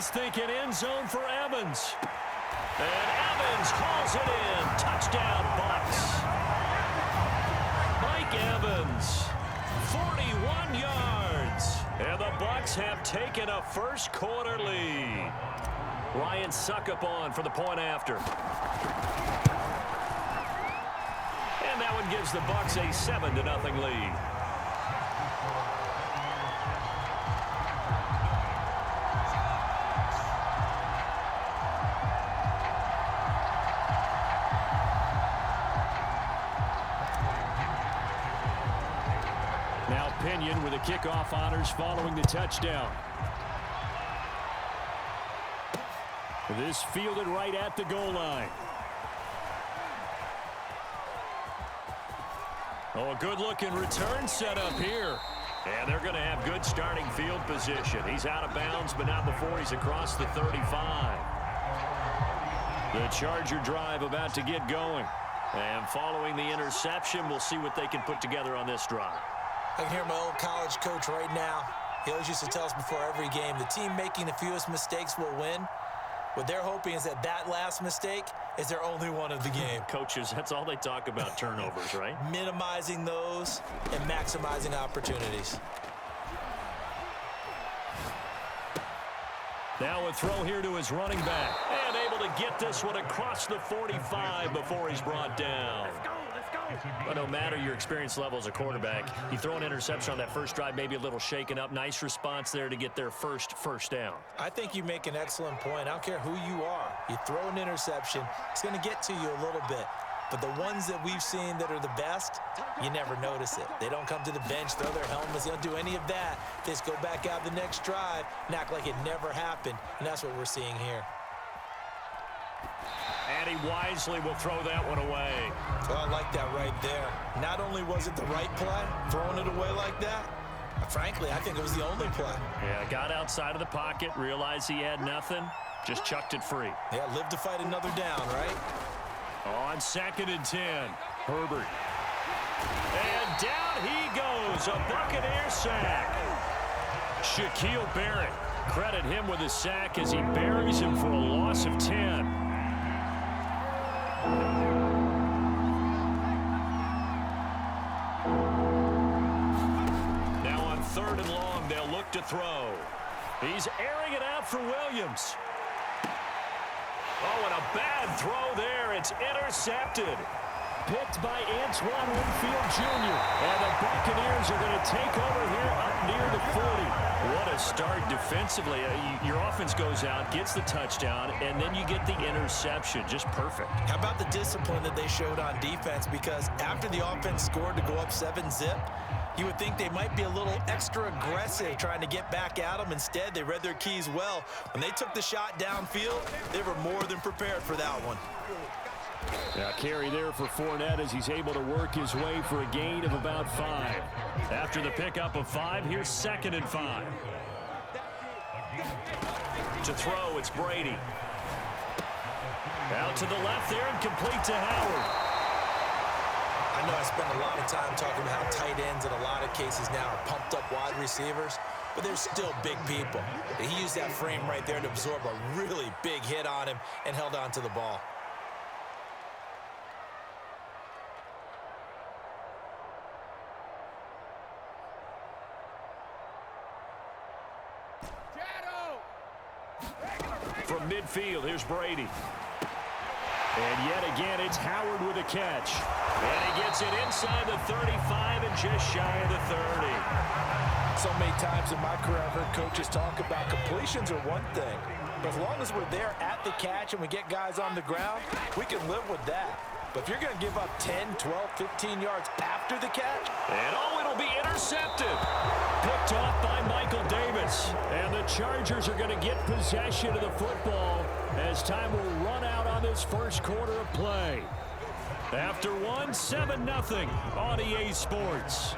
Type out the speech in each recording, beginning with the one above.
He's thinking end zone for Evans. And Evans hauls it in. Touchdown, Bucs. Mike Evans, 41 yards. And the Bucs have taken a first quarter lead. Ryan Suckup on for the point after. And that one gives the Bucs a 7-0 lead. Now Pinion with the kickoff honors following the touchdown. This fielded right at the goal line. Oh, a good-looking return set up here. And they're going to have good starting field position. He's out of bounds, but not before he's across the 35. The Charger drive about to get going. And following the interception, we'll see what they can put together on this drive. I can hear my old college coach right now. He always used to tell us before every game, the team making the fewest mistakes will win. What they're hoping is that that last mistake is their only one of the game. Coaches, that's all they talk about, turnovers, right? Minimizing those and maximizing opportunities. Now a throw here to his running back. And able to get this one across the 45 before he's brought down. But no matter your experience level as a quarterback, you throw an interception on that first drive, maybe a little shaken up. Nice response there to get their first down. I think you make an excellent point. I don't care who you are. You throw an interception, it's going to get to you a little bit. But the ones that we've seen that are the best, you never notice it. They don't come to the bench, throw their helmets. They don't do any of that. They just go back out the next drive and act like it never happened. And that's what we're seeing here. And he wisely will throw that one away. Oh, I like that right there. Not only was it the right play, throwing it away like that, frankly, I think it was the only play. Yeah, got outside of the pocket, realized he had nothing, just chucked it free. Yeah, live to fight another down, right? On 2nd and 10, Herbert. And down he goes, a Buccaneer sack. Shaquille Barrett, credit him with a sack as he buries him for a loss of 10. Now on 3rd and long, they'll look to throw. He's airing it out for Williams. Oh, and a bad throw there. It's intercepted. Picked by Antoine Winfield Jr. And the Buccaneers are going to take over here up near the 40. What a start defensively. Your offense goes out, gets the touchdown, and then you get the interception. Just perfect. How about the discipline that they showed on defense? Because after the offense scored to go up 7-zip, you would think they might be a little extra aggressive trying to get back at them. Instead, they read their keys well. When they took the shot downfield, they were more than prepared for that one. Now carry there for Fournette as he's able to work his way for a gain of about 5. After the pickup of 5, here's 2nd and 5. To throw, it's Brady. Out to the left there and complete to Howard. I know I spend a lot of time talking about how tight ends in a lot of cases now are pumped up wide receivers, but they're still big people. He used that frame right there to absorb a really big hit on him and held on to the ball. From midfield, here's Brady. And yet again, it's Howard with a catch. And he gets it inside the 35 and just shy of the 30. So many times in my career, I've heard coaches talk about completions are one thing. But as long as we're there at the catch and we get guys on the ground, we can live with that. But if you're going to give up 10, 12, 15 yards after the catch. And it'll be intercepted. Picked off by Michael Davis. And the Chargers are going to get possession of the football as time will run out on this first quarter of play. After 7-0 on EA Sports.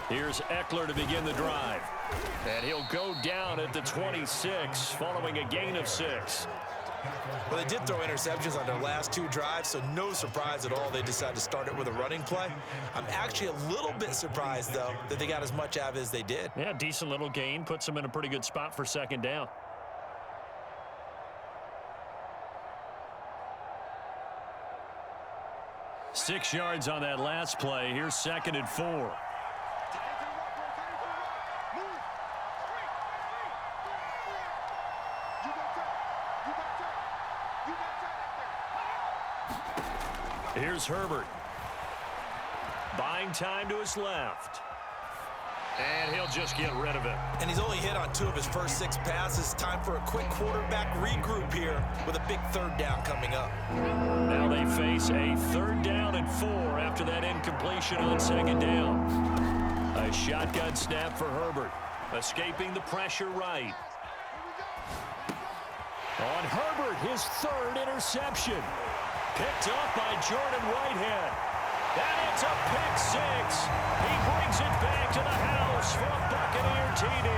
Here's Eckler to begin the drive. And he'll go down at the 26 following a gain of 6. Well, they did throw interceptions on their last 2 drives, so no surprise at all they decided to start it with a running play. I'm actually a little bit surprised, though, that they got as much out of it as they did. Yeah, decent little gain. Puts them in a pretty good spot for second down. Six yards on that last play. Here's 2nd and 4. Here's Herbert. Buying time to his left. And he'll just get rid of it. And he's only hit on 2 of his first 6 passes. Time for a quick quarterback regroup here with a big 3rd down coming up. Now they face a 3rd down and 4 after that incompletion on 2nd down. A shotgun snap for Herbert. Escaping the pressure right. On Herbert, his 3rd interception. Picked up by Jordan Whitehead. And it's a pick 6. He brings it back to the house for a Buccaneer TD.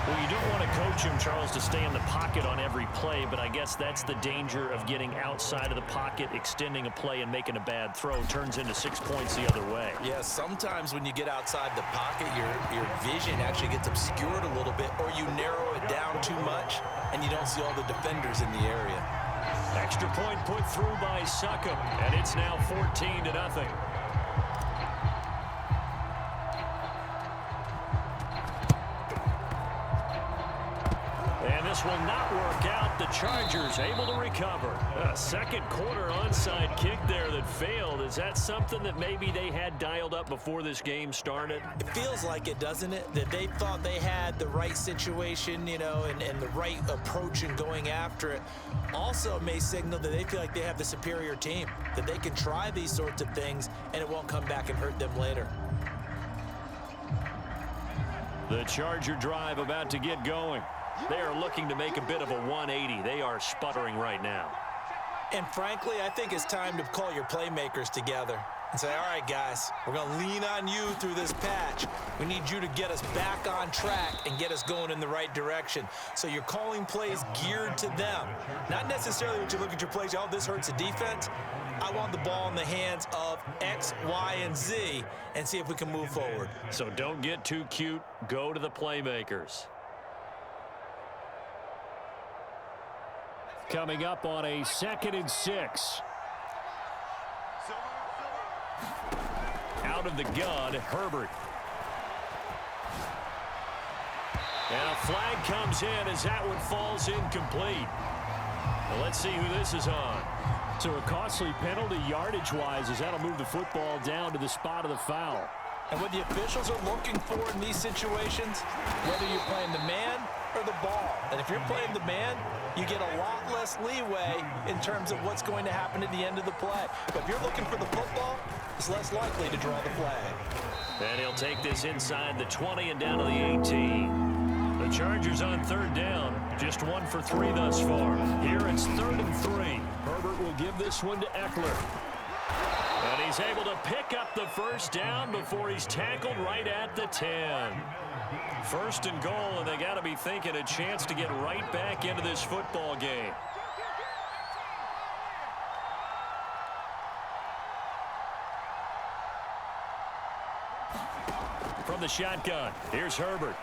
Well, you don't want to coach him, Charles, to stay in the pocket on every play, but I guess that's the danger of getting outside of the pocket, extending a play, and making a bad throw. Turns into 6 points the other way. Yeah, sometimes when you get outside the pocket, your vision actually gets obscured a little bit, or you narrow it down too much, and you don't see all the defenders in the area. Extra point put through by Succop, and it's now 14-0. And this will not work out. The Chargers able to recover. A second quarter onside kick there that failed. Is that something that maybe they had dialed up before this game started? It feels like it, doesn't it? That they thought they had the right situation, you know, and the right approach in going after it. Also may signal that they feel like they have the superior team, that they can try these sorts of things and it won't come back and hurt them later. The Charger drive about to get going. They are looking to make a bit of a 180. They are sputtering right now. And frankly, I think it's time to call your playmakers together and say, all right, guys, we're going to lean on you through this patch. We need you to get us back on track and get us going in the right direction. So you're calling plays geared to them. Not necessarily when you look at your plays, oh, this hurts the defense. I want the ball in the hands of X, Y, and Z and see if we can move forward. So don't get too cute. Go to the playmakers. Coming up on a 2nd and 6. Out of the gun, Herbert. And a flag comes in as that one falls incomplete. Well, let's see who this is on. So a costly penalty yardage-wise as that'll move the football down to the spot of the foul. And what the officials are looking for in these situations, whether you're playing the man or the ball. And if you're playing the man, you get a lot less leeway in terms of what's going to happen at the end of the play. But if you're looking for the football, it's less likely to draw the flag. And he'll take this inside the 20 and down to the 18. The Chargers on 3rd down, just 1 for 3 thus far. Here it's 3rd and 3. Herbert will give this one to Eckler. And he's able to pick up the 1st down before he's tackled right at the 10. 1st and goal, and they got to be thinking a chance to get right back into this football game. From the shotgun, here's Herbert.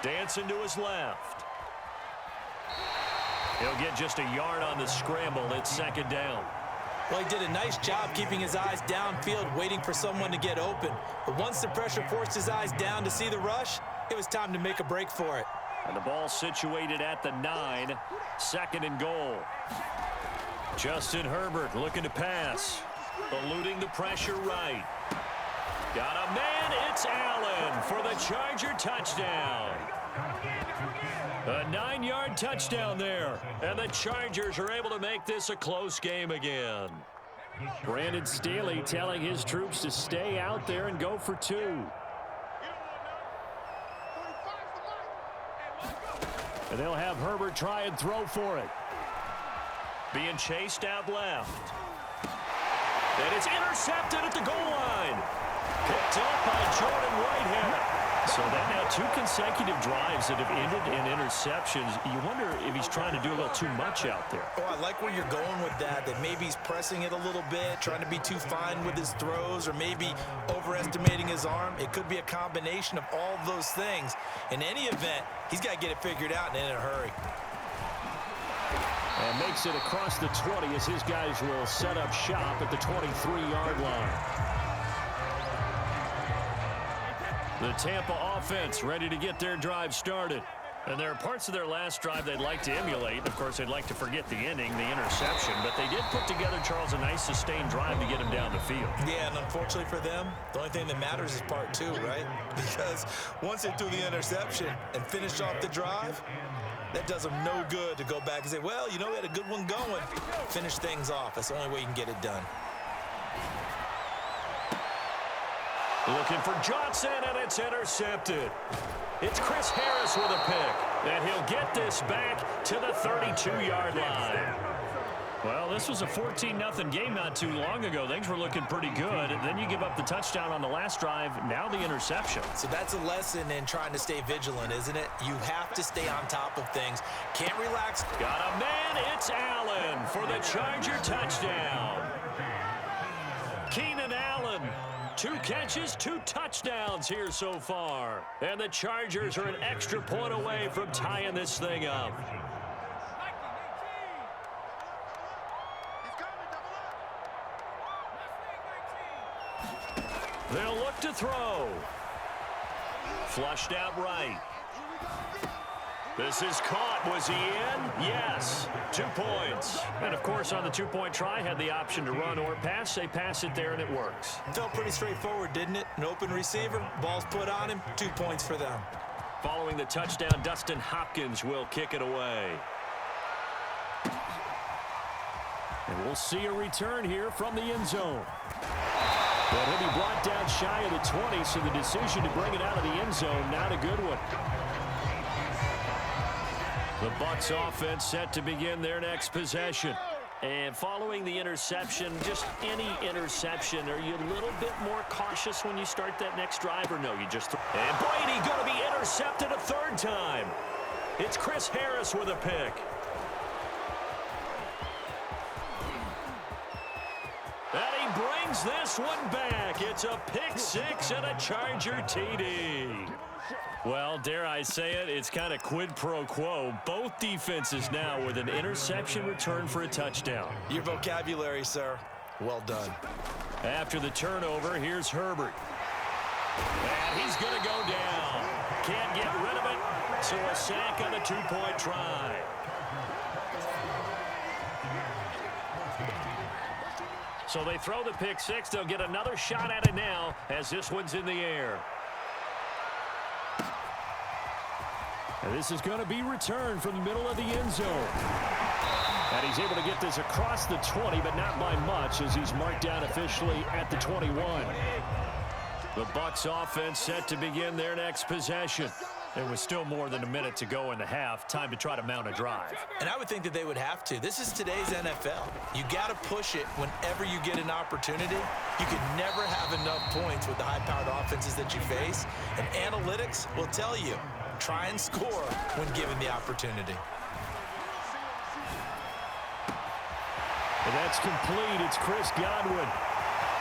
Dancing to his left. He'll get just a yard on the scramble. It's 2nd down. Well, he did a nice job keeping his eyes downfield, waiting for someone to get open. But once the pressure forced his eyes down to see the rush, it was time to make a break for it. And the ball situated at the 9, 2nd and goal. Justin Herbert looking to pass, eluding the pressure right. Got a man, it's Allen for the Charger touchdown. A 9-yard touchdown there, and the Chargers are able to make this a close game again. Brandon Staley telling his troops to stay out there and go for 2. And they'll have Herbert try and throw for it. Being chased out left. And it's intercepted at the goal line. Picked up by Jordan Whitehead. So that now 2 consecutive drives that have ended in interceptions. You wonder if he's trying to do a little too much out there. Oh, I like where you're going with that maybe he's pressing it a little bit, trying to be too fine with his throws, or maybe overestimating his arm. It could be a combination of all of those things. In any event, he's got to get it figured out and in a hurry. And makes it across the 20 as his guys will set up shop at the 23-yard line. The Tampa offense ready to get their drive started. And there are parts of their last drive they'd like to emulate. Of course, they'd like to forget the ending, the interception. But they did put together, Charles, a nice sustained drive to get him down the field. Yeah, and unfortunately for them, the only thing that matters is part 2, right? Because once they threw the interception and finished off the drive, that does them no good to go back and say, well, you know, we had a good one going. Finish things off. That's the only way you can get it done. Looking for Johnson, and it's intercepted. It's Chris Harris with a pick, and he'll get this back to the 32-yard line. Well, this was a 14-0 game not too long ago. Things were looking pretty good. Then you give up the touchdown on the last drive, now the interception. So that's a lesson in trying to stay vigilant, isn't it? You have to stay on top of things. Can't relax. Got a man, it's Allen for the Charger touchdown. Keenan Allen. 2 catches, 2 touchdowns here so far. And the Chargers are an extra point away from tying this thing up. They'll look to throw. Flushed out right. This is caught. Was he in? Yes. 2 points. And, of course, on the 2-point try, had the option to run or pass. They pass it there, and it works. Felt pretty straightforward, didn't it? An open receiver, ball's put on him, 2 points for them. Following the touchdown, Dustin Hopkins will kick it away. And we'll see a return here from the end zone. But he'll be brought down shy of the 20, so the decision to bring it out of the end zone, not a good one. The Bucs offense set to begin their next possession. And following the interception, just any interception, are you a little bit more cautious when you start that next drive, or no, you just... And Brady going to be intercepted a 3rd time. It's Chris Harris with a pick. And he brings this one back. It's a pick 6 and a Charger TD. Well, dare I say it, it's kind of quid pro quo. Both defenses now with an interception return for a touchdown. Your vocabulary, sir. Well done. After the turnover, here's Herbert. And he's going to go down. Can't get rid of it, so a sack on a 2-point try. So they throw the pick 6. They'll get another shot at it now as this one's in the air. And this is going to be returned from the middle of the end zone. And he's able to get this across the 20, but not by much, as he's marked down officially at the 21. The Bucs offense set to begin their next possession. There was still more than a minute to go in the half. Time to try to mount a drive. And I would think that they would have to. This is today's NFL. You got to push it whenever you get an opportunity. You can never have enough points with the high-powered offenses that you face. And analytics will tell you, try and score when given the opportunity. And that's complete. It's Chris Godwin.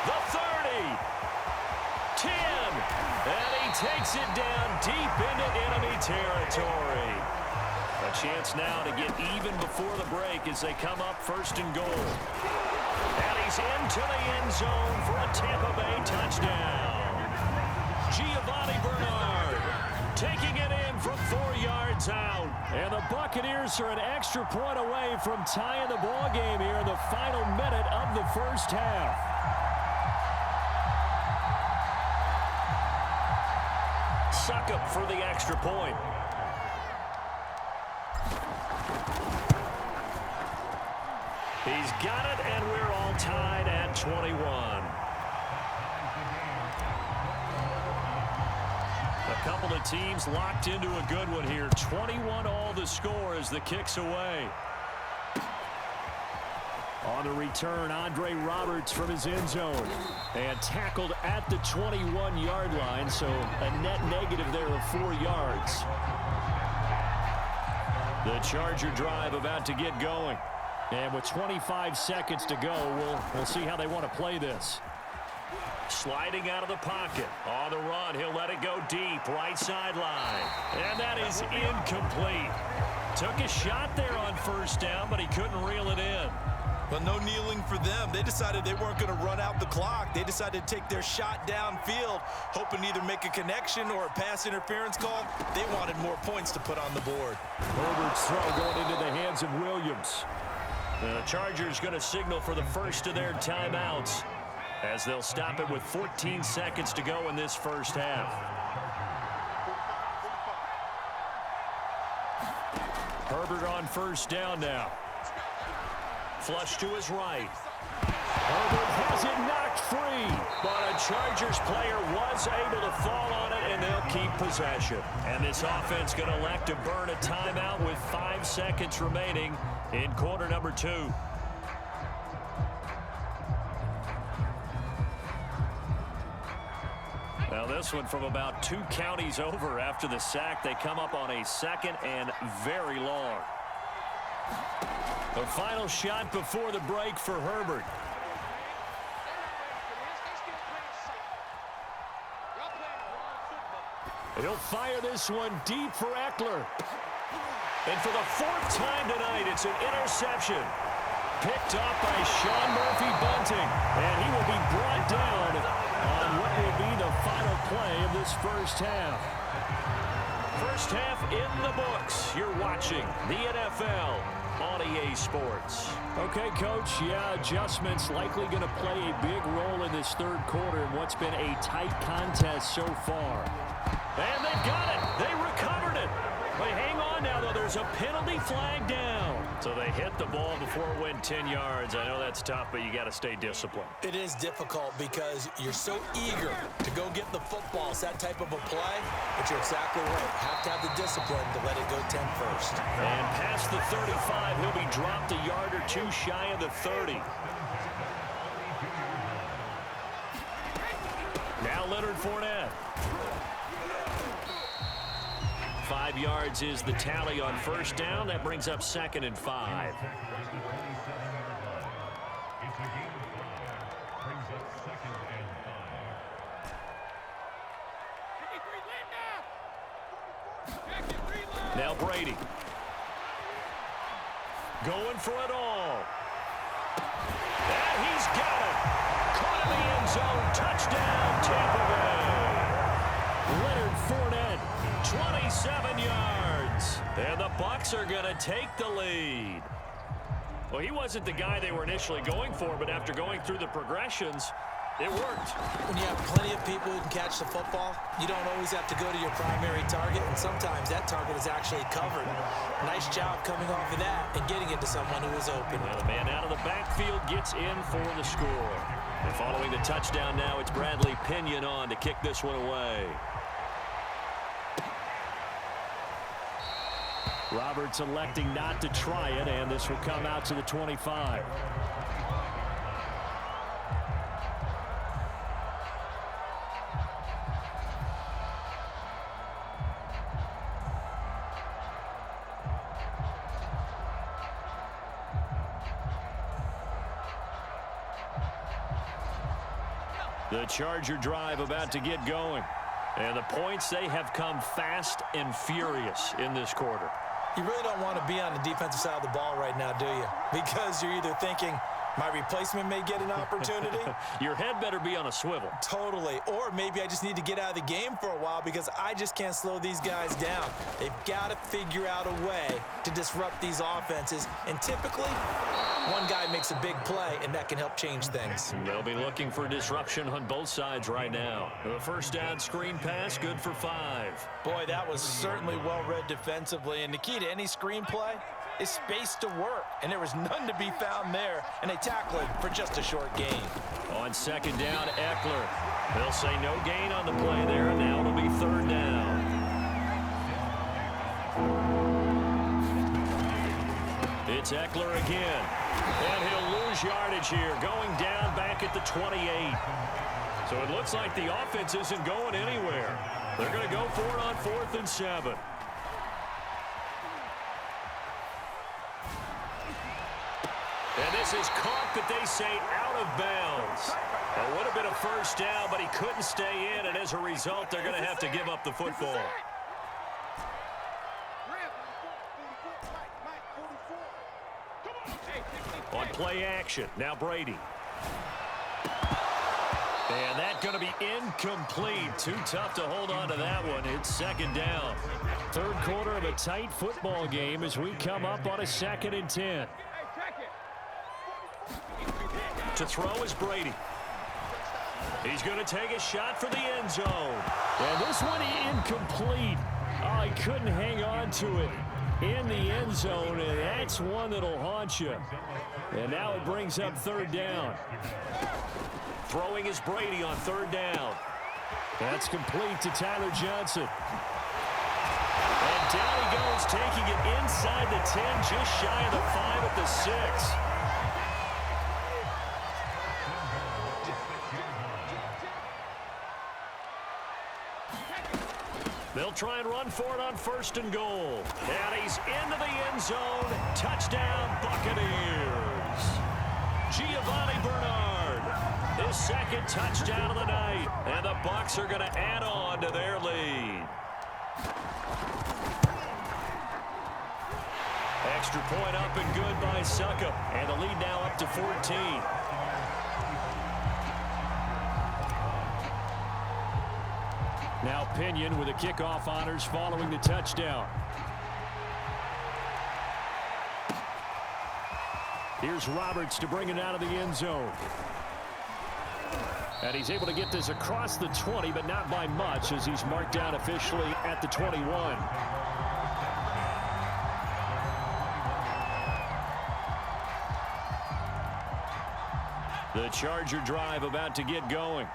The 30. 10. And he takes it down deep into enemy territory. A chance now to get even before the break as they come up 1st and goal. And he's into the end zone for a Tampa Bay touchdown. Giovanni Bernard taking it in from 4 yards out. And the Buccaneers are an extra point away from tying the ball game here in the final minute of the first half. Suck up for the extra point. He's got it, and we're all tied at 21. A couple of teams locked into a good one here. 21 all the score as the kick's away. On the return, Andre Roberts from his end zone. And tackled at the 21-yard line, so a net negative there of 4 yards. The Charger drive about to get going. And with 25 seconds to go, we'll see how they want to play this. Sliding out of the pocket. On the run, he'll let it go deep, right sideline. And that is incomplete. Took a shot there on first down, but he couldn't reel it in. Well, no kneeling for them. They decided they weren't going to run out the clock. They decided to take their shot downfield, hoping to either make a connection or a pass interference call. They wanted more points to put on the board. Herbert's throw going into the hands of Williams. The Chargers going to signal for the first of their timeouts as they'll stop it with 14 seconds to go in this first half. Herbert on first down now. Flush to his right. Herbert has it knocked free. But a Chargers player was able to fall on it, and they'll keep possession. And this offense going to elect to burn a timeout with 5 seconds remaining in quarter number 2. Well, this one from about 2 counties over after the sack. They come up on a second and very long. The final shot before the break for Herbert. He'll fire this one deep for Eckler. And for the 4th time tonight, it's an interception. Picked up by Sean Murphy-Bunting. And he will be brought down on what will be the final play of this first half. First half in the books. You're watching the NFL on EA Sports. Okay, Coach, yeah, adjustments likely going to play a big role in this third quarter in what's been a tight contest so far. And they've got it. They recovered it. But hang on now, though. There's a penalty flag down. So they hit the ball before it went 10 yards. I know that's tough, but you got to stay disciplined. It is difficult because you're so eager to go get the football. It's that type of a play, but you're exactly right. You have to have the discipline to let it go 10 first. And past the 35, he'll be dropped a yard or 2 shy of the 30. Now Leonard Fournette. 5 yards is the tally on first down. That brings up 2nd and 5. Now Brady. Going for it all. And he's got it. Caught in the end zone. Touchdown, Tampa Bay. Leonard Fournette. 27 yards. And the Bucs are going to take the lead. Well, he wasn't the guy they were initially going for, but after going through the progressions, it worked. When you have plenty of people who can catch the football, you don't always have to go to your primary target, and sometimes that target is actually covered. Nice job coming off of that and getting it to someone who is open. Well, the man out of the backfield gets in for the score. And following the touchdown now, it's Bradley Pinion on to kick this one away. Roberts electing not to try it, and this will come out to the 25. The Charger drive about to get going. And the points, they have come fast and furious in this quarter. You really don't want to be on the defensive side of the ball right now, do you? Because you're either thinking, my replacement may get an opportunity. Your head better be on a swivel. Totally. Or maybe I just need to get out of the game for a while because I just can't slow these guys down. They've got to figure out a way to disrupt these offenses. And typically, one guy makes a big play, and that can help change things. They'll be looking for disruption on both sides right now. The first down screen pass, good for 5. Boy, that was certainly well-read defensively. And the key to any screen play is space to work, and there was none to be found there, and they tackled for just a short gain. On second down, Eckler. They'll say no gain on the play there, and now it'll be 3rd down. It's Eckler again. And he'll lose yardage here, going down back at the 28. So it looks like the offense isn't going anywhere. They're going to go for it on 4th and 7. And this is caught, but they say out of bounds. It would have been a first down, but he couldn't stay in, and as a result, they're going to have to give up the football. On play action, now Brady. And that's going to be incomplete. Too tough to hold on to that one. It's 2nd down. 3rd quarter of a tight football game as we come up on a 2nd and 10. To throw is Brady. He's going to take a shot for the end zone. And this one incomplete. Oh, he couldn't hang on to it in the end zone, and that's one that'll haunt you. And now it brings up 3rd down. Throwing is Brady on 3rd down. That's complete to Tyler Johnson. And down he goes, taking it inside the 10, just shy of the 5 at the 6. They'll try and run for it on 1st and goal. And he's into the end zone. Touchdown, Buccaneers. Giovanni Bernard, his 2nd touchdown of the night. And the Bucs are going to add on to their lead. Extra point up and good by Succop. And the lead now up to 14. Now Pinion with the kickoff honors following the touchdown. Here's Roberts to bring it out of the end zone. And he's able to get this across the 20, but not by much, as he's marked down officially at the 21. The Charger drive about to get going.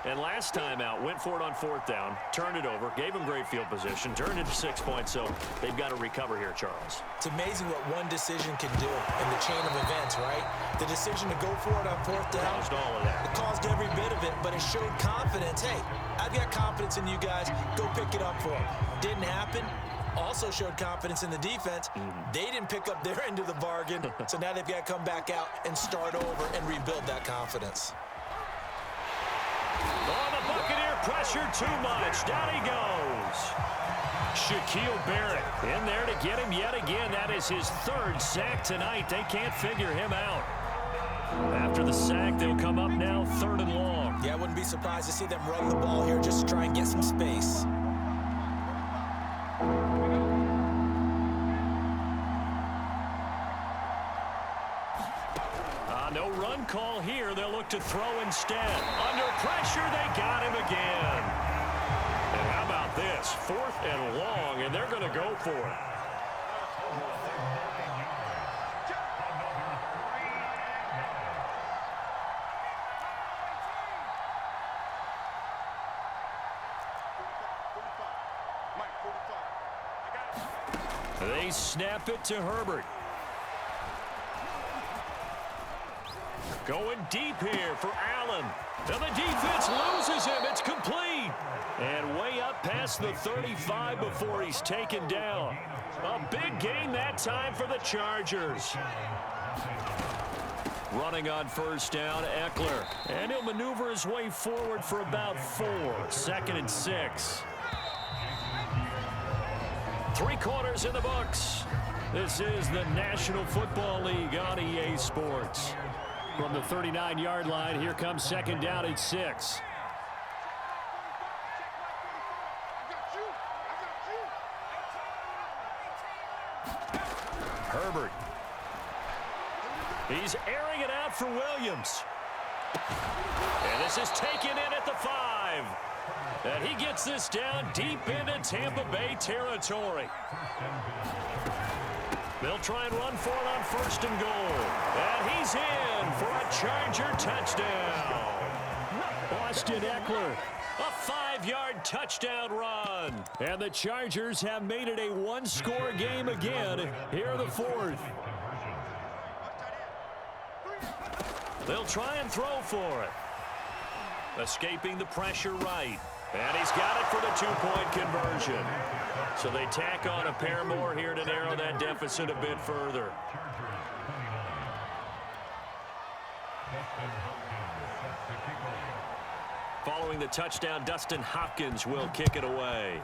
And last time out, went for it on 4th down, turned it over, gave him great field position, turned it to 6 points, so they've got to recover here, Charles. It's amazing what one decision can do in the chain of events, right? The decision to go for it on 4th down. Caused all of that. It caused every bit of it, but it showed confidence. Hey, I've got confidence in you guys. Go pick it up for them. Didn't happen. Also showed confidence in the defense. They didn't pick up their end of the bargain, so now they've got to come back out and start over and rebuild that confidence. Oh, the Buccaneer pressure too much. Down he goes. Shaquille Barrett in there to get him yet again. That is his 3rd sack tonight. They can't figure him out. After the sack, they'll come up now 3rd and long. Yeah, I wouldn't be surprised to see them run the ball here just to try and get some space. No run call here. They'll look to throw instead. Under pressure, they got him again. And how about this? 4th and long, and they're going to go for it. They snap it to Herbert. Going deep here for Allen. And the defense loses him. It's complete. And way up past the 35 before he's taken down. A big gain that time for the Chargers. Running on 1st down, Eckler. And he'll maneuver his way forward for about 4. 2nd and 6. 3 quarters in the books. This is the National Football League on EA Sports. From the 39-yard line, here comes 2nd down at 6. Herbert. He's airing it out for Williams. And this is taken in at the 5. And he gets this down deep into Tampa Bay territory. They'll try and run for it on 1st and goal. And he's in for a Charger touchdown. Austin Eckler, a 5-yard touchdown run. And the Chargers have made it a 1-score game again. Here are the 4th. They'll try and throw for it. Escaping the pressure right. And he's got it for the two-point conversion. So they tack on a pair more here to narrow that deficit a bit further. Following the touchdown, Dustin Hopkins will kick it away.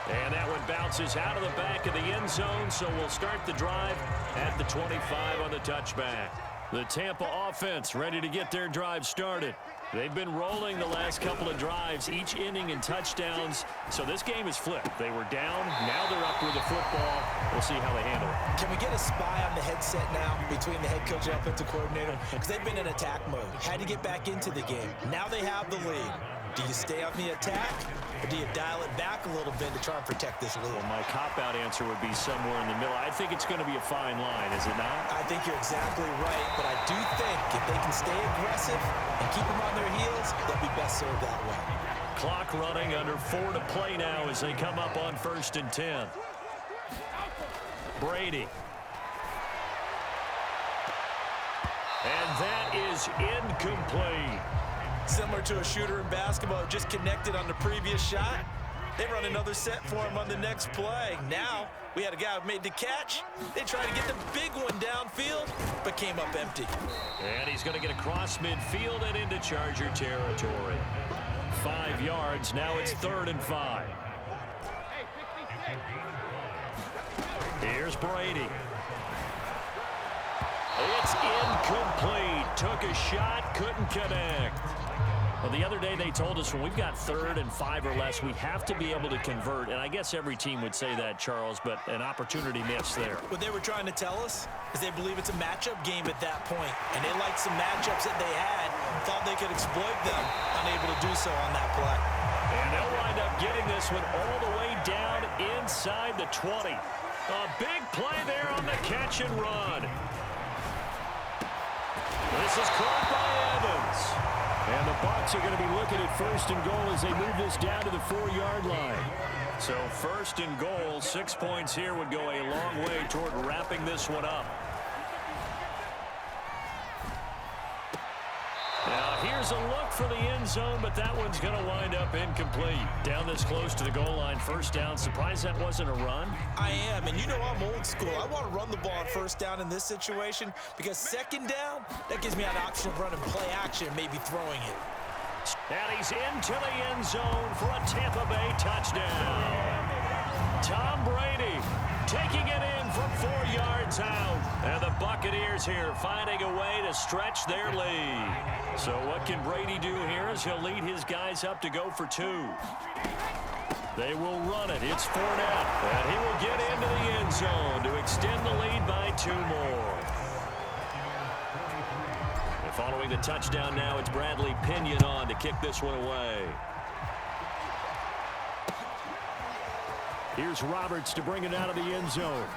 And that one bounces out of the back of the end zone, so we'll start the drive at the 25 on the touchback. The Tampa offense ready to get their drive started. They've been rolling the last couple of drives, each inning in touchdowns, so this game is flipped. They were down, now they're up with the football. We'll see how they handle it. Can we get a spy on the headset now between the head coach and offensive coordinator? Because they've been in attack mode. Had to get back into the game. Now they have the lead. Do you stay on the attack, or do you dial it back a little bit to try and protect this lead? Well, my cop-out answer would be somewhere in the middle. I think it's going to be a fine line, is it not? I think you're exactly right, but I do think if they can stay aggressive and keep them on their heels, they'll be best served that way. Clock running, under 4 to play now as they come up on 1st and 10. Brady. And that is incomplete. Similar to a shooter in basketball, just connected on the previous shot. They run another set for him on the next play. Now, we had a guy who made the catch. They tried to get the big one downfield, but came up empty. And he's going to get across midfield and into Charger territory. 5 yards. Now it's 3rd and 5. Here's Brady. It's incomplete. Took a shot, couldn't connect. Well, the other day they told us when we've got 3rd and 5 or less, we have to be able to convert. And I guess every team would say that, Charles, but an opportunity missed there. What they were trying to tell us is they believe it's a matchup game at that point. And they liked some matchups that they had, thought they could exploit them, unable to do so on that play. And they'll wind up getting this one all the way down inside the 20. A big play there on the catch and run. This is caught by Evans. And the Bucs are going to be looking at 1st and goal as they move this down to the 4-yard line. So 1st and goal, 6 points here would go a long way toward wrapping this one up. Now here's a look for the end zone, but that one's going to wind up incomplete. Down this close to the goal line, 1st down. Surprised that wasn't a run? I am, and you know I'm old school. I want to run the ball on 1st down in this situation because 2nd down, that gives me an option of running play action and maybe throwing it. And he's into the end zone for a Tampa Bay touchdown. Tom Brady taking it in from 4 yards out. And the Buccaneers here finding a way to stretch their lead. So what can Brady do here as he'll lead his guys up to go for 2. They will run it. It's Fournette. And he will get into the end zone to extend the lead by 2 more. And following the touchdown now, it's Bradley Pinion on to kick this one away. Here's Roberts to bring it out of the end zone.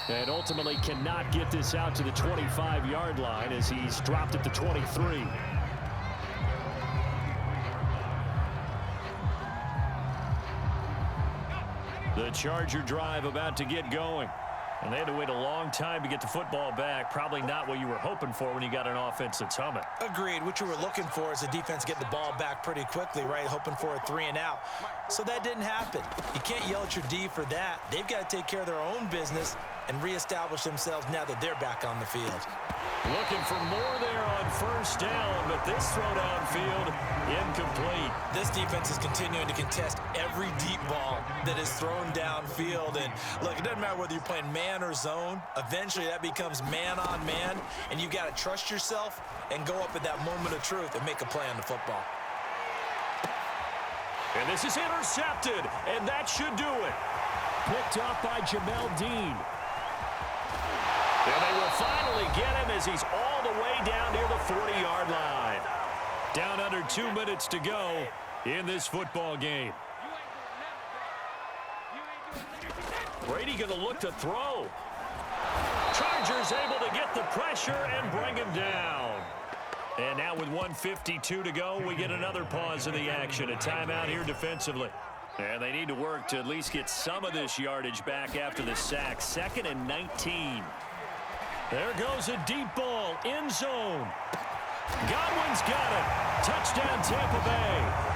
And ultimately cannot get this out to the 25-yard line as he's dropped at the 23. The Charger drive about to get going. And they had to wait a long time to get the football back. Probably not what you were hoping for when you got an offense that's humming. Agreed. What you were looking for is the defense get the ball back pretty quickly, right? Hoping for a 3 and out. So that didn't happen. You can't yell at your D for that. They've got to take care of their own business and reestablish themselves now that they're back on the field. Looking for more there on 1st down, but this throw downfield incomplete. This defense is continuing to contest every deep ball that is thrown downfield. And look, it doesn't matter whether you're playing man or zone. Eventually that becomes man on man, and you got to trust yourself and go up at that moment of truth and make a play on the football. And this is intercepted, and that should do it. Picked up by Jamel Dean. And they will finally get him as he's all the way down near the 40-yard line. Down under 2 minutes to go in this football game. Brady going to look to throw. Chargers able to get the pressure and bring him down. And now with 1:52 to go, we get another pause in the action. A timeout here defensively. And they need to work to at least get some of this yardage back after the sack. 2nd and 19. There goes a deep ball, end zone. Godwin's got it. Touchdown, Tampa Bay.